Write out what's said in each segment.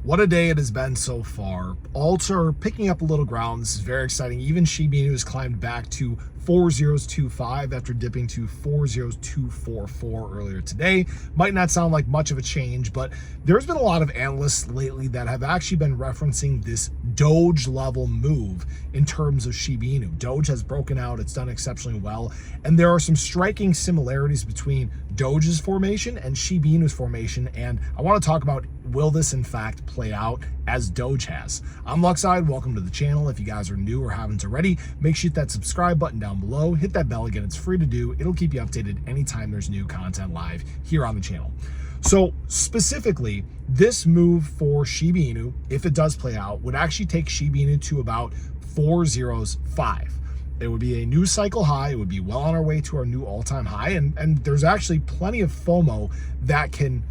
What a day it has been so far. Alts are picking up a little ground. This is very exciting. Even Shiba Inu has climbed back to 4025 after dipping to 40244 earlier today. Might not sound like much of a change, but there's been a lot of analysts lately that have actually been referencing this Doge level move in terms of Shiba Inu. Doge has broken out, it's done exceptionally well, and there are some striking similarities between Doge's formation and Shiba Inu's formation, and I want to talk about, will this in fact play out as Doge has? I'm Luckside, welcome to the channel. If you guys are new or haven't already, make sure you hit that subscribe button down below, hit that bell again, it's free to do. It'll keep you updated anytime there's new content live here on the channel. So specifically, this move for Shiba Inu, if it does play out, would actually take Shiba Inu to about 405. It would be a new cycle high. It would be well on our way to our new all-time high. And there's actually plenty of FOMO that can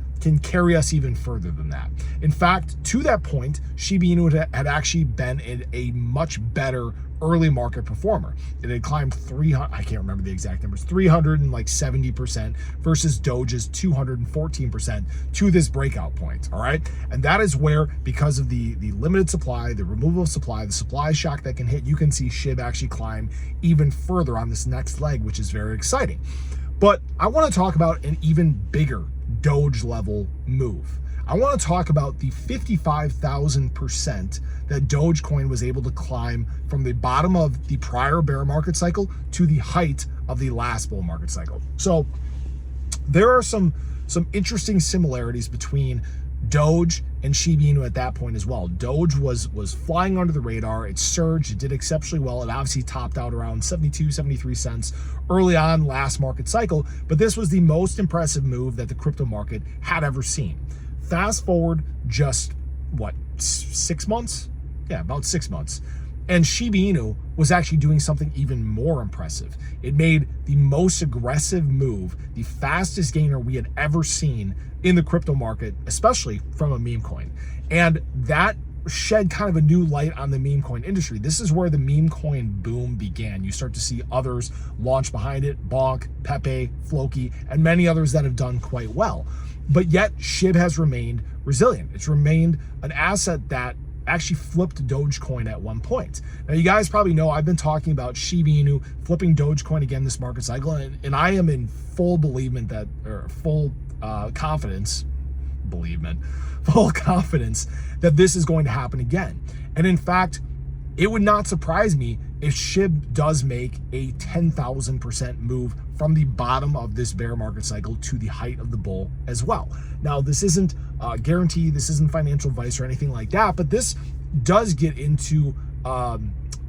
carry us even further than that. In fact, to that point, Shiba Inu had actually been in a much better early market performer. It had climbed 300, I can't remember the exact numbers, 370% versus Doge's 214% to this breakout point, all right? And that is where, because of the limited supply, the removal of supply, the supply shock that can hit, you can see SHIB actually climb even further on this next leg, which is very exciting. But I want to talk about an even bigger Doge level move. I want to talk about the 55,000% that Dogecoin was able to climb from the bottom of the prior bear market cycle to the height of the last bull market cycle. So there are some interesting similarities between Doge and Shiba Inu at that point as well. Doge was flying under the radar. It surged. It did exceptionally well. It obviously topped out around 72, 73 cents early on last market cycle, but this was the most impressive move that the crypto market had ever seen. Fast forward just, what, 6 months? Yeah, about 6 months. And Shiba Inu was actually doing something even more impressive. It made the most aggressive move, the fastest gainer we had ever seen in the crypto market, especially from a meme coin. And that shed kind of a new light on the meme coin industry. This is where the meme coin boom began. You start to see others launch behind it, Bonk, Pepe, Floki, and many others that have done quite well. But yet SHIB has remained resilient. It's remained an asset that actually flipped Dogecoin at one point. Now, you guys probably know I've been talking about Shiba Inu flipping Dogecoin again this market cycle, and I am in full believement that, or full confidence that this is going to happen again. And in fact, it would not surprise me if SHIB does make a 10,000% move from the bottom of this bear market cycle to the height of the bull as well. Now, this isn't guaranteed, this isn't financial advice or anything like that, but this does get into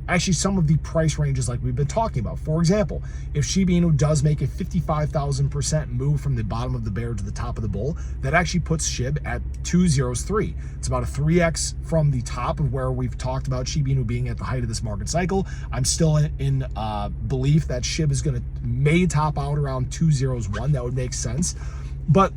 actually some of the price ranges like we've been talking about. For example, if Shiba Inu does make a 55,000% move from the bottom of the bear to the top of the bull, that actually puts SHIB at 203. It's about a 3x from the top of where we've talked about Shiba Inu being at the height of this market cycle. I'm still in belief that SHIB may top out around 201. That would make sense. But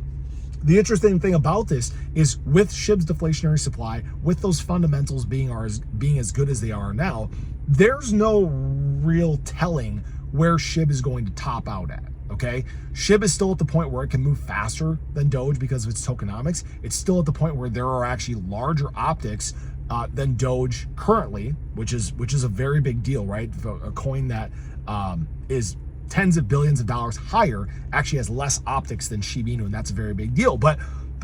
the interesting thing about this is, with SHIB's deflationary supply, with those fundamentals being as good as they are now, there's no real telling where SHIB is going to top out at, okay? SHIB is still at the point where it can move faster than Doge because of its tokenomics. It's still at the point where there are actually larger optics than Doge currently, which is a very big deal, right? A coin that is tens of billions of dollars higher actually has less optics than Shiba Inu, and that's a very big deal. But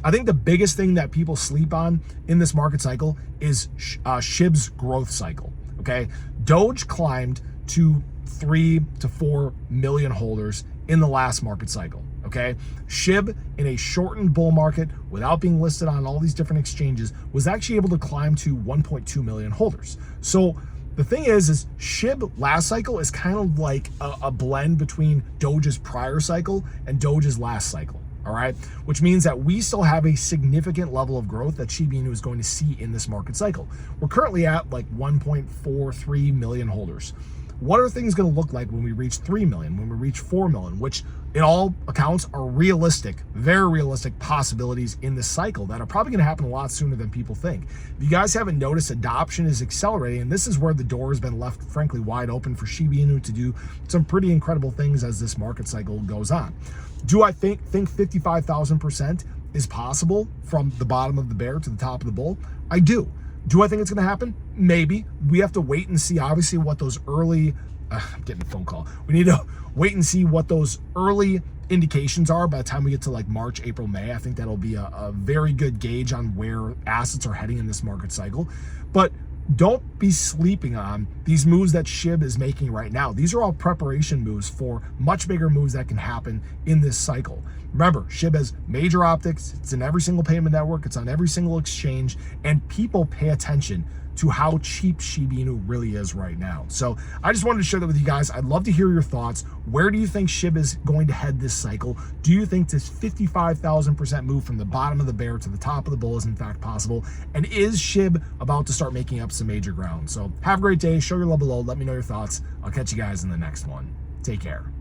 I think the biggest thing that people sleep on in this market cycle is SHIB's growth cycle, okay? Doge climbed to 3 to 4 million holders in the last market cycle, okay? SHIB, in a shortened bull market without being listed on all these different exchanges, was actually able to climb to 1.2 million holders. So the thing is SHIB last cycle is kind of like a blend between Doge's prior cycle and Doge's last cycle, all right? Which means that we still have a significant level of growth that Shiba Inu is going to see in this market cycle. We're currently at like 1.43 million holders. What are things going to look like when we reach 3 million, when we reach 4 million, which in all accounts are realistic, very realistic possibilities in this cycle that are probably going to happen a lot sooner than people think. If you guys haven't noticed, adoption is accelerating, and this is where the door has been left, frankly, wide open for Shiba Inu to do some pretty incredible things as this market cycle goes on. Do I think 55,000% is possible from the bottom of the bear to the top of the bull? I do. Do I think it's going to happen? Maybe. We have to wait and see, obviously, what those early, I'm getting a phone call. We need to wait and see what those early indications are by the time we get to like March, April, May. I think that'll be a very good gauge on where assets are heading in this market cycle. But don't be sleeping on these moves that SHIB is making right now. These are all preparation moves for much bigger moves that can happen in this cycle. Remember, SHIB has major optics. It's in every single payment network. It's on every single exchange. And people pay attention to how cheap Shiba Inu really is right now. So I just wanted to share that with you guys. I'd love to hear your thoughts. Where do you think SHIB is going to head this cycle? Do you think this 55,000% move from the bottom of the bear to the top of the bull is in fact possible? And is SHIB about to start making up some major ground? So have a great day. Show your love below. Let me know your thoughts. I'll catch you guys in the next one. Take care.